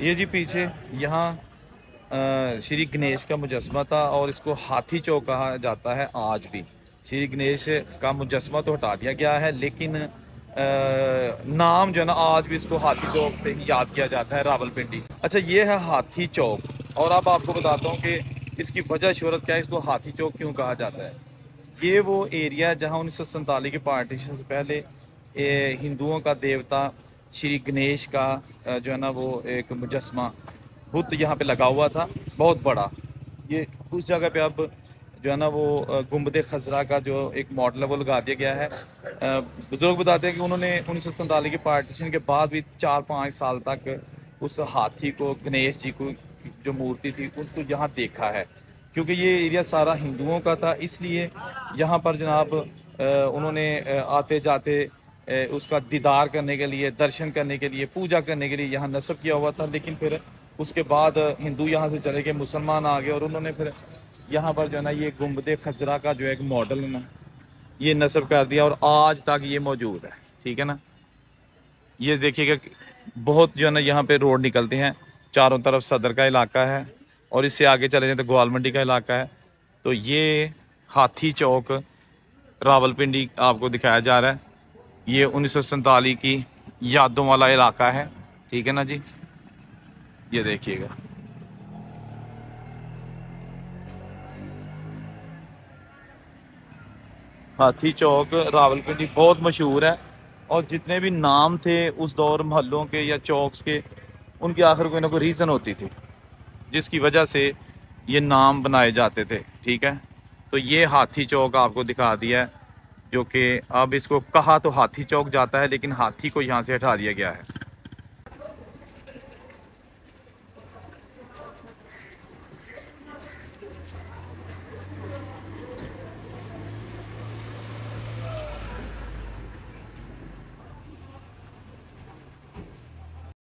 ये जी पीछे यहाँ श्री गणेश का मुजस्समा था और इसको हाथी चौक कहा जाता है आज भी। श्री गणेश का मुजस्समा तो हटा दिया गया है, लेकिन नाम जो है ना आज भी इसको हाथी चौक से ही याद किया जाता है, रावलपिंडी। अच्छा, ये है हाथी चौक। और अब आपको बताता हूँ कि इसकी वजह शोहरत क्या है, इसको हाथी चौक क्यों कहा जाता है। ये वो एरिया है जहाँ 1947 के पार्टीशन से पहले हिंदुओं का देवता श्री गणेश का जो है ना वो एक मुजस्समा बुत यहाँ पे लगा हुआ था, बहुत बड़ा। ये उस जगह पे अब जो है ना वो गुंबद खजरा का जो एक मॉडल है वो लगा दिया गया है। बुजुर्ग बताते हैं कि उन्होंने 1947 के पार्टीशन के बाद भी 4-5 साल तक उस हाथी को, गणेश जी को जो मूर्ति थी उसको यहाँ देखा है, क्योंकि ये एरिया सारा हिंदुओं का था। इसलिए यहाँ पर जनाब उन्होंने आते जाते उसका दीदार करने के लिए, दर्शन करने के लिए, पूजा करने के लिए यहाँ नस्ब किया हुआ था। लेकिन फिर उसके बाद हिंदू यहाँ से चले गए, मुसलमान आ गए और उन्होंने फिर यहाँ पर जो है ना ये गुंबद खजरा का जो एक मॉडल है ना ये नस्ब कर दिया और आज तक ये मौजूद है। ठीक है ना, ये देखिएगा बहुत जो है ना यहाँ पे रोड निकलते हैं, चारों तरफ सदर का इलाका है और इससे आगे चले जाए तो ग्वाल मंडी का इलाका है। तो ये हाथी चौक रावलपिंडी आपको दिखाया जा रहा है। ये 1947 की यादों वाला इलाका है। ठीक है ना जी, ये देखिएगा। हाथी चौक रावलपिंडी बहुत मशहूर है और जितने भी नाम थे उस दौर मोहल्लों के या चौक्स के, उनकी आखिर कोई ना कोई रीज़न होती थी जिसकी वजह से ये नाम बनाए जाते थे। ठीक है, तो ये हाथी चौक आपको दिखा दिया है, जो कि अब इसको कहा तो हाथी चौक जाता है लेकिन हाथी को यहाँ से हटा दिया गया है।